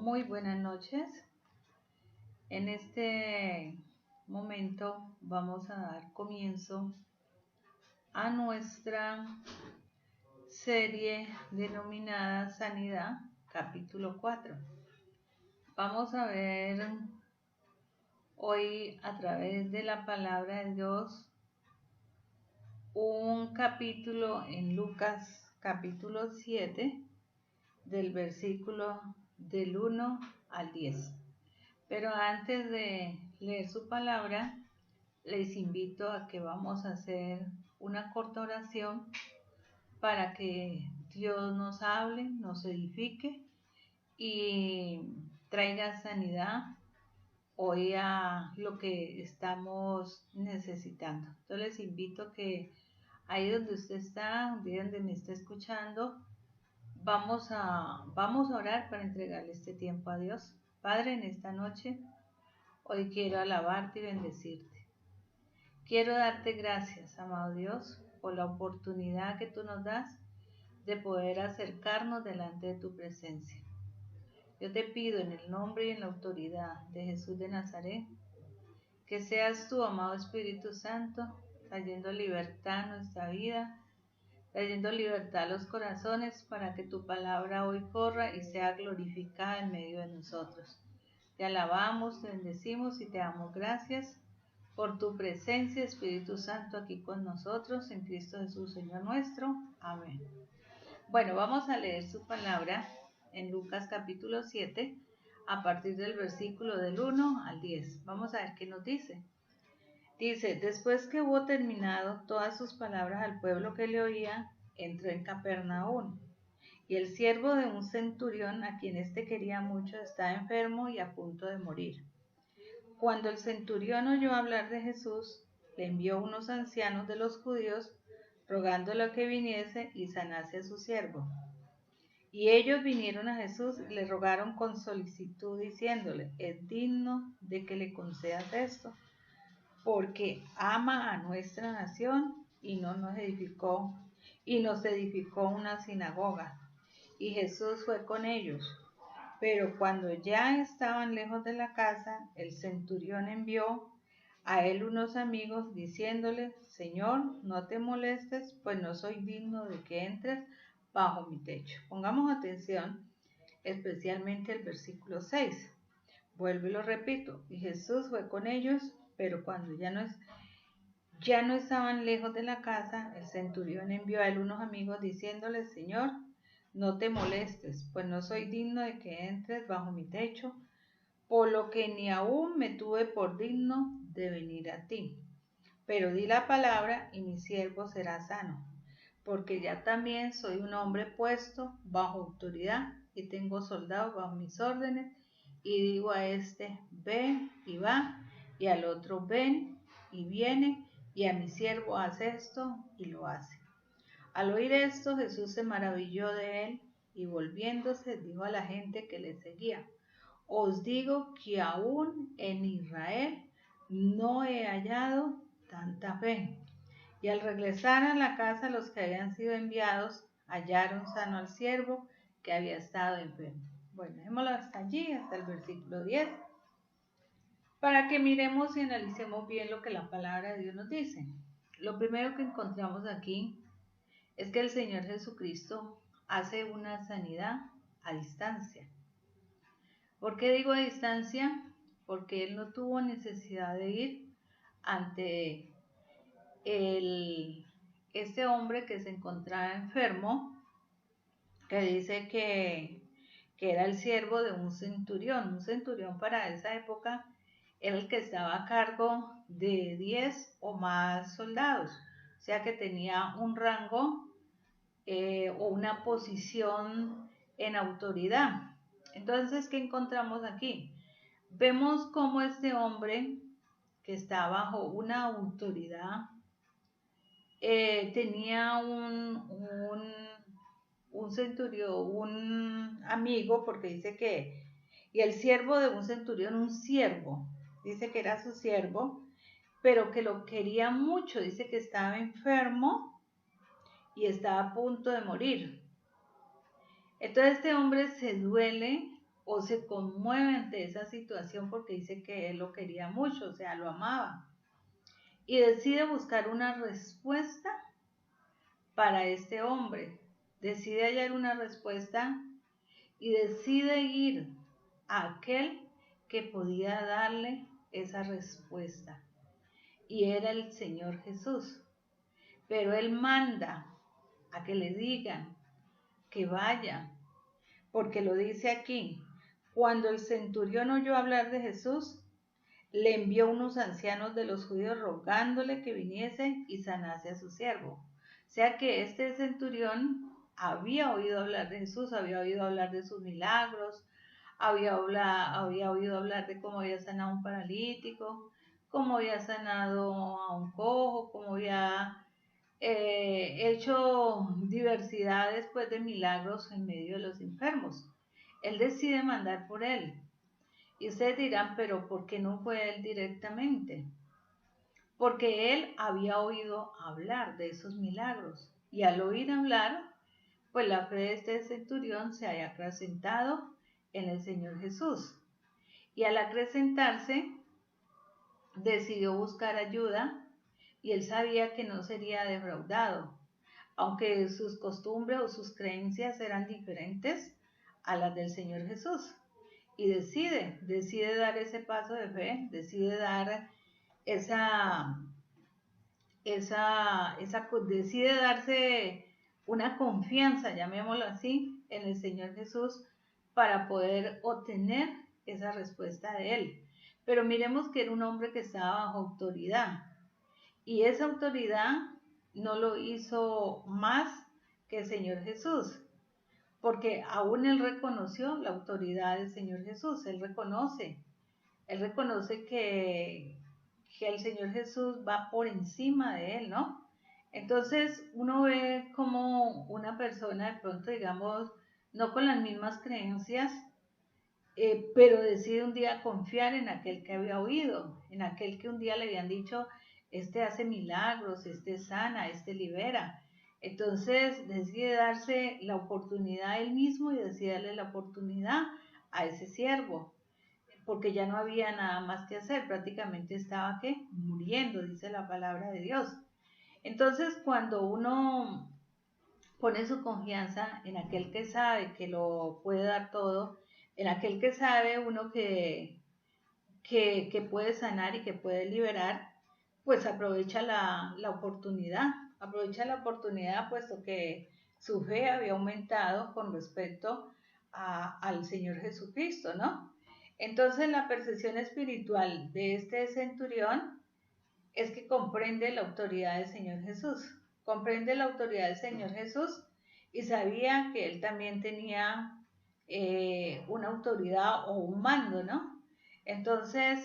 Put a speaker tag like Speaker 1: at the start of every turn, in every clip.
Speaker 1: Muy buenas noches. En este momento vamos a dar comienzo a nuestra serie denominada Sanidad, capítulo 4. Vamos a ver hoy a través de la palabra de Dios un capítulo en Lucas, capítulo 7, del versículo del 1 al 10. Pero antes de leer su palabra, les invito a que vamos a hacer una corta oración para que Dios nos hable, nos edifique y traiga sanidad hoy a lo que estamos necesitando. Entonces les invito a que ahí donde usted está, donde me está escuchando, vamos a orar para entregarle este tiempo a Dios. Padre, en esta noche, hoy quiero alabarte y bendecirte. Quiero darte gracias, amado Dios, por la oportunidad que tú nos das de poder acercarnos delante de tu presencia. Yo te pido en el nombre y en la autoridad de Jesús de Nazaret, que seas tú, amado Espíritu Santo, trayendo libertad a nuestra vida, trayendo libertad a los corazones para que tu palabra hoy corra y sea glorificada en medio de nosotros. Te alabamos, te bendecimos y te damos gracias por tu presencia, Espíritu Santo, aquí con nosotros, en Cristo Jesús, Señor nuestro. Amén. Bueno, vamos a leer su palabra en Lucas capítulo 7, a partir del versículo del 1 al 10. Vamos a ver qué nos dice. Dice, después que hubo terminado todas sus palabras al pueblo que le oía, entró en Capernaum. Y el siervo de un centurión, a quien éste quería mucho, estaba enfermo y a punto de morir. Cuando el centurión oyó hablar de Jesús, le envió unos ancianos de los judíos, rogándole que viniese y sanase a su siervo. Y ellos vinieron a Jesús y le rogaron con solicitud, diciéndole, es digno de que le concedas esto, porque ama a nuestra nación y nos edificó una sinagoga. Y Jesús fue con ellos. Pero cuando ya estaban lejos de la casa, el centurión envió a él unos amigos diciéndole, Señor, no te molestes, pues no soy digno de que entres bajo mi techo. Pongamos atención especialmente el versículo 6. Vuelvo y lo repito. Y Jesús fue con ellos, pero cuando ya no estaban lejos de la casa, el centurión envió a él unos amigos diciéndole, Señor, no te molestes, pues no soy digno de que entres bajo mi techo, por lo que ni aún me tuve por digno de venir a ti. Pero di la palabra y mi siervo será sano, porque ya también soy un hombre puesto bajo autoridad y tengo soldados bajo mis órdenes, y digo a este, ven y va, y al otro, ven y viene, y a mi siervo haz esto y lo hace. Al oír esto, Jesús se maravilló de él y volviéndose dijo a la gente que le seguía, os digo que aún en Israel no he hallado tanta fe. Y al regresar a la casa los que habían sido enviados hallaron sano al siervo que había estado enfermo. Bueno, dejémoslo hasta allí, hasta el versículo 10, para que miremos y analicemos bien lo que la palabra de Dios nos dice. Lo primero que encontramos aquí es que el Señor Jesucristo hace una sanidad a distancia. ¿Por qué digo a distancia? Porque Él no tuvo necesidad de ir ante este hombre que se encontraba enfermo, que dice que era el siervo de un centurión. Un centurión para esa época era el que estaba a cargo de 10 o más soldados, o sea que tenía un rango o una posición en autoridad. Entonces, ¿qué encontramos aquí? Vemos cómo este hombre que está bajo una autoridad tenía un centurión, un amigo, porque dice que, y el siervo de un centurión, un siervo, dice que era su siervo, pero que lo quería mucho, dice que estaba enfermo y estaba a punto de morir. Entonces este hombre se duele o se conmueve ante esa situación porque dice que él lo quería mucho, o sea, lo amaba. Y decide buscar una respuesta para este hombre. Decide hallar una respuesta y decide ir a aquel que podía darle esa respuesta. Y era el Señor Jesús. Pero él manda a que le digan que vaya, porque lo dice aquí. Cuando el centurión oyó hablar de Jesús, le envió unos ancianos de los judíos rogándole que viniese y sanase a su siervo. O sea que este centurión había oído hablar de Jesús, había oído hablar de sus milagros, había oído hablar de cómo había sanado a un paralítico, cómo había sanado a un cojo, cómo había hecho diversidades pues, de milagros en medio de los enfermos. Él decide mandar por él. Y ustedes dirán, pero ¿por qué no fue él directamente? Porque él había oído hablar de esos milagros. Y al oír hablar, pues la fe de este centurión se había acrecentado en el Señor Jesús. Y al acrecentarse, decidió buscar ayuda y él sabía que no sería defraudado, aunque sus costumbres o sus creencias eran diferentes a las del Señor Jesús. Y decide dar ese paso de fe, decide dar decide darse una confianza, llamémoslo así, en el Señor Jesús para poder obtener esa respuesta de él. Pero miremos que era un hombre que estaba bajo autoridad y esa autoridad no lo hizo más que el Señor Jesús, porque aún él reconoció la autoridad del Señor Jesús, él reconoce que el Señor Jesús va por encima de él, ¿no? Entonces uno ve como una persona de pronto, digamos, no con las mismas creencias, pero decide un día confiar en aquel que había oído, en aquel que un día le habían dicho, este hace milagros, este sana, este libera. Entonces decide darse la oportunidad a él mismo y decide darle la oportunidad a ese siervo, porque ya no había nada más que hacer, prácticamente estaba ¿qué? Muriendo, dice la palabra de Dios. Entonces cuando uno pone su confianza en aquel que sabe que lo puede dar todo, en aquel que sabe uno que puede sanar y que puede liberar, pues aprovecha la oportunidad puesto que su fe había aumentado con respecto al Señor Jesucristo, ¿no? Entonces la percepción espiritual de este centurión es que comprende la autoridad del Señor Jesús, comprende la autoridad del Señor Jesús y sabía que él también tenía una autoridad o un mando, ¿no? Entonces,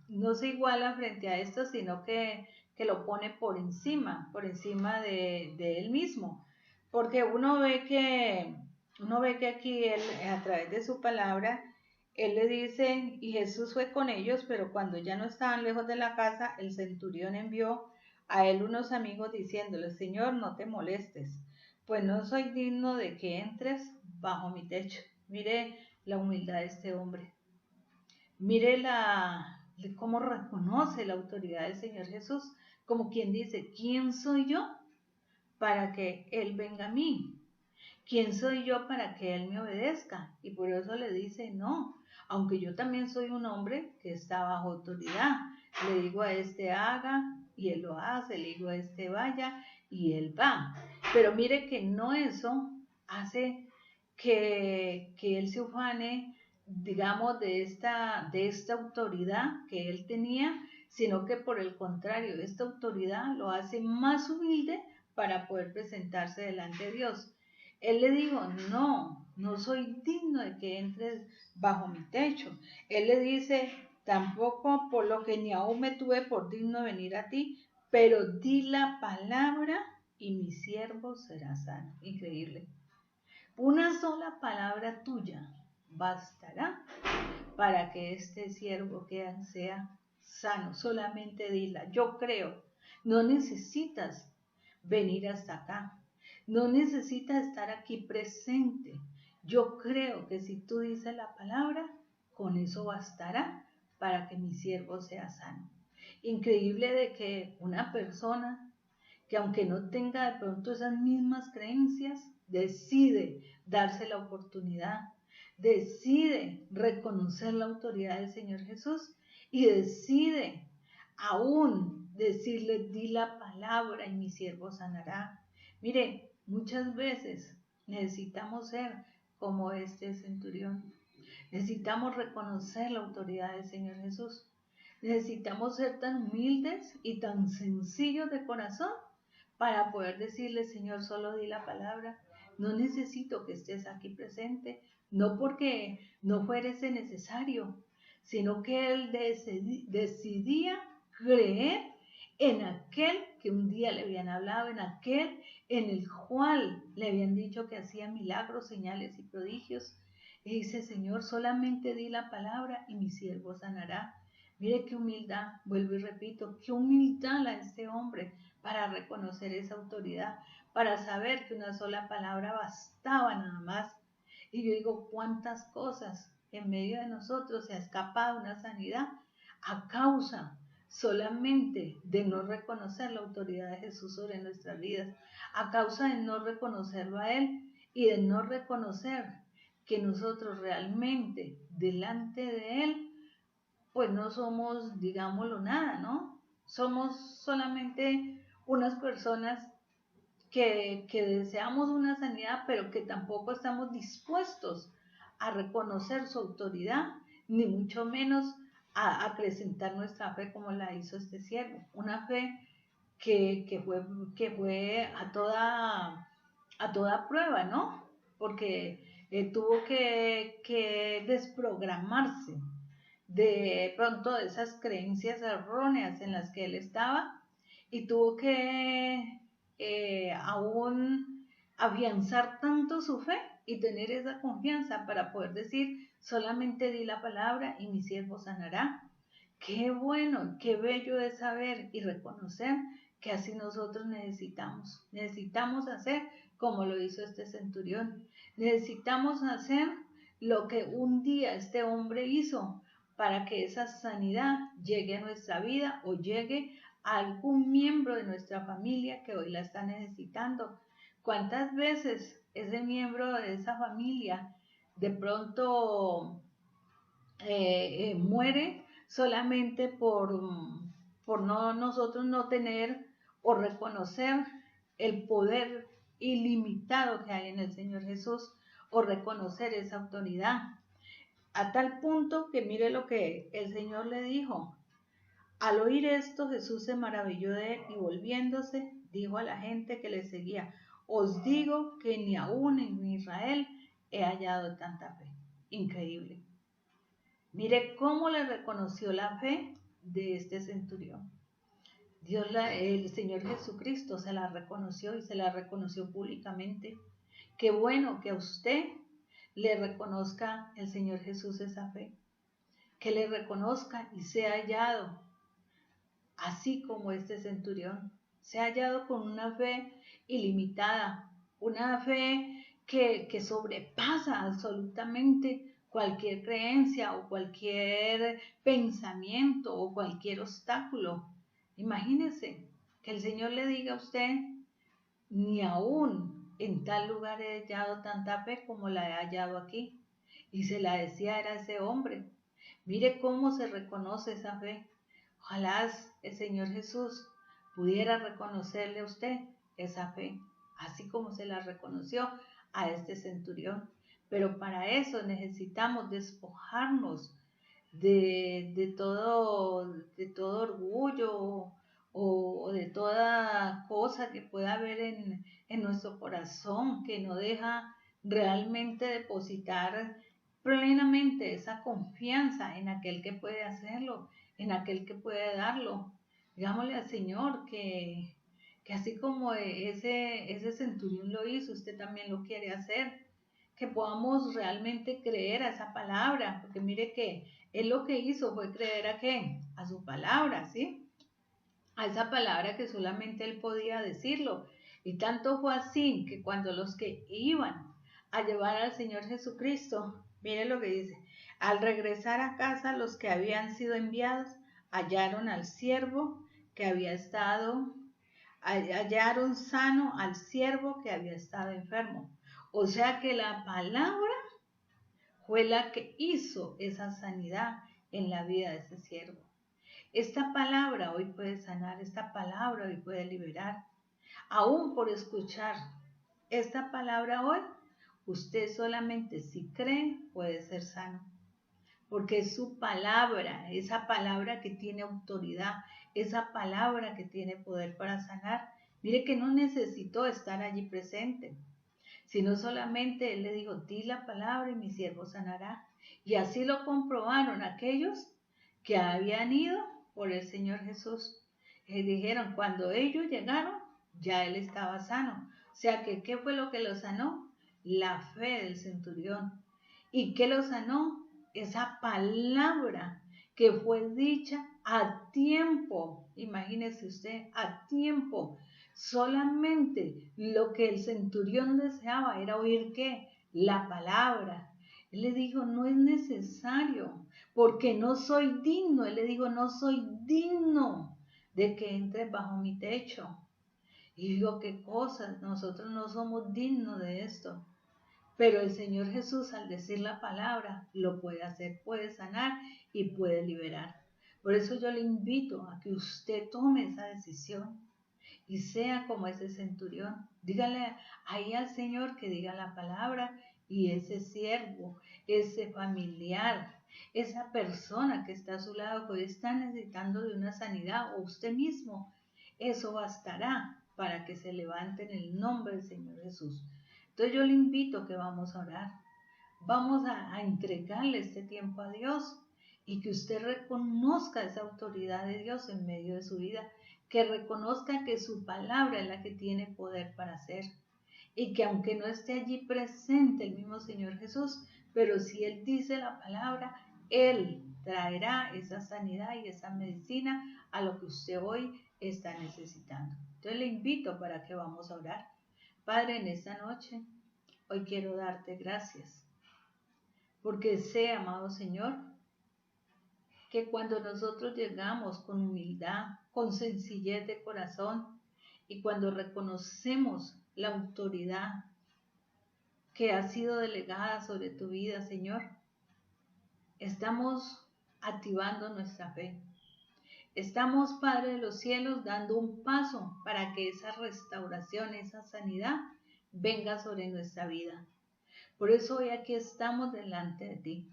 Speaker 1: no se iguala frente a esto, sino que lo pone por encima de él mismo, porque uno ve que aquí él, a través de su palabra, él le dice, y Jesús fue con ellos, pero cuando ya no estaban lejos de la casa, el centurión envió a él unos amigos diciéndole, Señor, no te molestes, pues no soy digno de que entres bajo mi techo. Mire la humildad de este hombre. Mire cómo reconoce la autoridad del Señor Jesús, como quien dice, ¿quién soy yo para que Él venga a mí? ¿Quién soy yo para que Él me obedezca? Y por eso le dice, no, aunque yo también soy un hombre que está bajo autoridad. Le digo a este haga y él lo hace, le digo a este vaya y él va. Pero mire que no eso hace que él se ufane, digamos, de esta autoridad que él tenía, sino que por el contrario, esta autoridad lo hace más humilde para poder presentarse delante de Dios. Él le dijo, no soy digno de que entres bajo mi techo. Él le dice, tampoco por lo que ni aún me tuve por digno de venir a ti, pero di la palabra y mi siervo será sano. Increíble. Una sola palabra tuya bastará para que este siervo sea sano. Solamente dila. Yo creo. No necesitas venir hasta acá. No necesitas estar aquí presente. Yo creo que si tú dices la palabra, con eso bastará para que mi siervo sea sano. Increíble de que una persona que aunque no tenga de pronto esas mismas creencias, decide darse la oportunidad, decide reconocer la autoridad del Señor Jesús y decide aún decirle, di la palabra y mi siervo sanará. Mire, muchas veces necesitamos ser como este centurión. Necesitamos reconocer la autoridad del Señor Jesús. Necesitamos ser tan humildes y tan sencillos de corazón para poder decirle, Señor, solo di la palabra. No necesito que estés aquí presente, no porque no fuese necesario, sino que él decidía creer en aquel que un día le habían hablado, en aquel en el cual le habían dicho que hacía milagros, señales y prodigios. Y dice, Señor, solamente di la palabra y mi siervo sanará. Mire qué humildad, vuelvo y repito, qué humildad la de este hombre para reconocer esa autoridad, para saber que una sola palabra bastaba nada más. Y yo digo, cuántas cosas en medio de nosotros se ha escapado una sanidad a causa solamente de no reconocer la autoridad de Jesús sobre nuestras vidas, a causa de no reconocerlo a Él y de no reconocer que nosotros realmente delante de Él pues no somos, digámoslo, nada, ¿no? Somos solamente unas personas que deseamos una sanidad, pero que tampoco estamos dispuestos a reconocer su autoridad, ni mucho menos a acrecentar nuestra fe como la hizo este siervo. Una fe que fue a toda prueba, ¿no? Porque tuvo que desprogramarse de pronto de esas creencias erróneas en las que él estaba y tuvo que aún afianzar tanto su fe y tener esa confianza para poder decir, solamente di la palabra y mi siervo sanará. Qué bueno, qué bello es saber y reconocer que así nosotros necesitamos hacer como lo hizo este centurión, necesitamos hacer lo que un día este hombre hizo para que esa sanidad llegue a nuestra vida o llegue a algún miembro de nuestra familia que hoy la está necesitando. ¿Cuántas veces ese miembro de esa familia de pronto muere solamente por nosotros no tener o reconocer el poder ilimitado que hay en el Señor Jesús o reconocer esa autoridad? A tal punto que mire lo que el Señor le dijo. Al oír esto, Jesús se maravilló de él y volviéndose, dijo a la gente que le seguía, os digo que ni aún en Israel he hallado tanta fe. Increíble. Mire cómo le reconoció la fe de este centurión. El Señor Jesucristo se la reconoció y se la reconoció públicamente. Qué bueno que a usted le reconozca el Señor Jesús esa fe. Que le reconozca y sea hallado, así como este centurión, sea hallado con una fe ilimitada, una fe que sobrepasa absolutamente cualquier creencia o cualquier pensamiento o cualquier obstáculo. Imagínese que el Señor le diga a usted, ni aún en tal lugar he hallado tanta fe como la he hallado aquí. Y se la decía era ese hombre. Mire cómo se reconoce esa fe. Ojalá el Señor Jesús pudiera reconocerle a usted esa fe, así como se la reconoció a este centurión. Pero para eso necesitamos despojarnos de todo orgullo o de toda cosa que pueda haber en nuestro corazón que no deja realmente depositar plenamente esa confianza en aquel que puede hacerlo, en aquel que puede darlo. Digámosle al Señor que así como ese centurión lo hizo, usted también lo quiere hacer, que podamos realmente creer a esa palabra, porque mire que él lo que hizo fue creer a qué, a su palabra, ¿sí? A esa palabra que solamente él podía decirlo. Y tanto fue así que cuando los que iban a llevar al Señor Jesucristo. Mire lo que dice. Al regresar a casa, los que habían sido enviados hallaron al siervo que había estado, hallaron sano al siervo que había estado enfermo. O sea que la palabra fue la que hizo esa sanidad en la vida de ese siervo. Esta palabra hoy puede sanar, esta palabra hoy puede liberar. Aún por escuchar esta palabra hoy, usted solamente si cree puede ser sano. Porque es su palabra, esa palabra que tiene autoridad, esa palabra que tiene poder para sanar. Mire que no necesitó estar allí presente, sino solamente él le dijo, di la palabra y mi siervo sanará. Y así lo comprobaron aquellos que habían ido por el Señor Jesús. Y dijeron, cuando ellos llegaron, ya él estaba sano. O sea que, ¿qué fue lo que lo sanó? La fe del centurión. ¿Y qué lo sanó? Esa palabra que fue dicha a tiempo. Imagínese usted, a tiempo. Solamente lo que el centurión deseaba era oír ¿qué? La palabra. Él le dijo, no es necesario, porque no soy digno. Él le dijo, no soy digno de que entres bajo mi techo. Y digo, qué cosas, nosotros no somos dignos de esto. Pero el Señor Jesús, al decir la palabra, lo puede hacer, puede sanar y puede liberar. Por eso yo le invito a que usted tome esa decisión y sea como ese centurión. Dígale ahí al Señor que diga la palabra y ese siervo, ese familiar, esa persona que está a su lado que hoy está necesitando de una sanidad o usted mismo, eso bastará para que se levante en el nombre del Señor Jesús. Entonces yo le invito que vamos a orar, vamos a entregarle este tiempo a Dios y que usted reconozca esa autoridad de Dios en medio de su vida, que reconozca que su palabra es la que tiene poder para hacer y que aunque no esté allí presente el mismo Señor Jesús, pero si Él dice la palabra, Él traerá esa sanidad y esa medicina a lo que usted hoy está necesitando. Entonces le invito para que vamos a orar. Padre, en esta noche, hoy quiero darte gracias, porque sé, amado Señor, que cuando nosotros llegamos con humildad, con sencillez de corazón, y cuando reconocemos la autoridad que ha sido delegada sobre tu vida, Señor, estamos activando nuestra fe. Estamos, Padre de los cielos, dando un paso para que esa restauración, esa sanidad venga sobre nuestra vida. Por eso hoy aquí estamos delante de ti,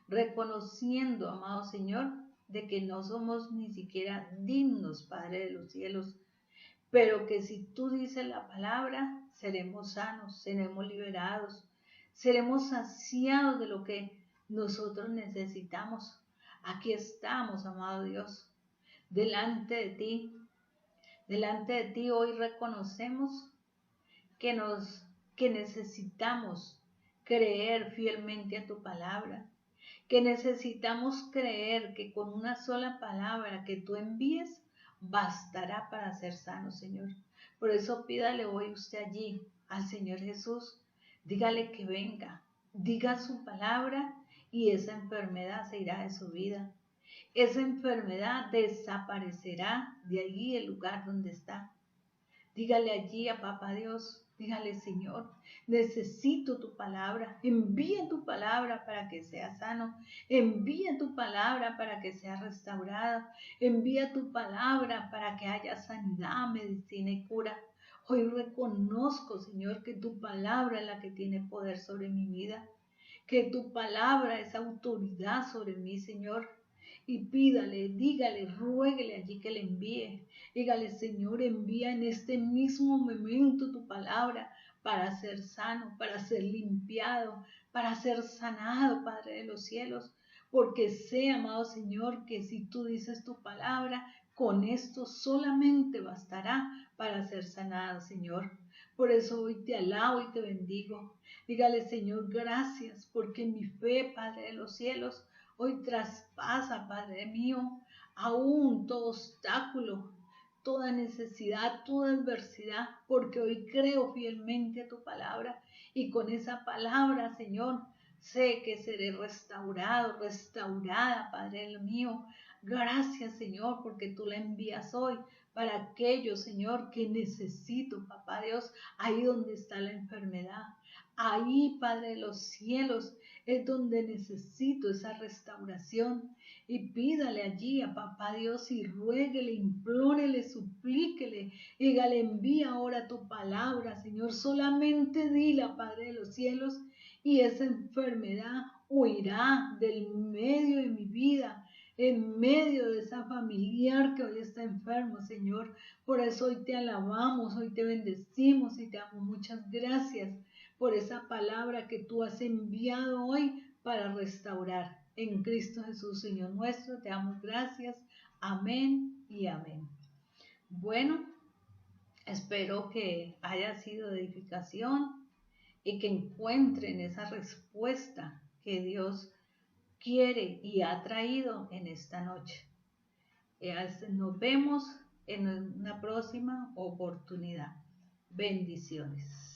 Speaker 1: reconociendo, amado Señor, de que no somos ni siquiera dignos, Padre de los cielos, pero que si tú dices la palabra, seremos sanos, seremos liberados, seremos saciados de lo que nosotros necesitamos. Aquí estamos, amado Dios, delante de ti. Delante de ti hoy reconocemos que necesitamos creer fielmente a tu palabra, que necesitamos creer que con una sola palabra que tú envíes bastará para ser sano, Señor. Por eso pídale hoy usted allí al Señor Jesús, dígale que venga, diga su palabra y esa enfermedad se irá de su vida. Esa enfermedad desaparecerá de allí el lugar donde está. Dígale allí a Papá Dios, dígale Señor, necesito tu palabra, envía tu palabra para que sea sano, envía tu palabra para que sea restaurado, envía tu palabra para que haya sanidad, medicina y cura. Hoy reconozco, Señor, que tu palabra es la que tiene poder sobre mi vida, que tu palabra es autoridad sobre mí, Señor. Y pídale, dígale, ruéguele allí que le envíe. Dígale, Señor, envía en este mismo momento tu palabra para ser sano, para ser limpiado, para ser sanado, Padre de los cielos. Porque sé, amado Señor, que si tú dices tu palabra, con esto solamente bastará para ser sanado, Señor. Por eso hoy te alabo y te bendigo. Dígale, Señor, gracias, porque mi fe, Padre de los cielos, hoy traspasa, Padre mío, aún todo obstáculo, toda necesidad, toda adversidad, porque hoy creo fielmente a tu palabra Y con esa palabra, Señor, sé que seré restaurado, restaurada, Padre mío. Gracias, Señor, porque tú la envías hoy para aquello, Señor, que necesito, Papá Dios, ahí donde está la enfermedad. Ahí, Padre de los cielos, es donde necesito esa restauración. Y pídale allí a Papá Dios y ruéguele, implórele, suplíquele. Dígale, envía ahora tu palabra, Señor. Solamente dila, Padre de los cielos, y esa enfermedad huirá del medio de mi vida, en medio de esa familiar que hoy está enfermo, Señor. Por eso hoy te alabamos, hoy te bendecimos y te damos muchas gracias por esa palabra que tú has enviado hoy para restaurar. En Cristo Jesús, Señor nuestro, te damos gracias. Amén y amén. Bueno, espero que haya sido de edificación y que encuentren esa respuesta que Dios quiere y ha traído en esta noche. Nos vemos en una próxima oportunidad. Bendiciones.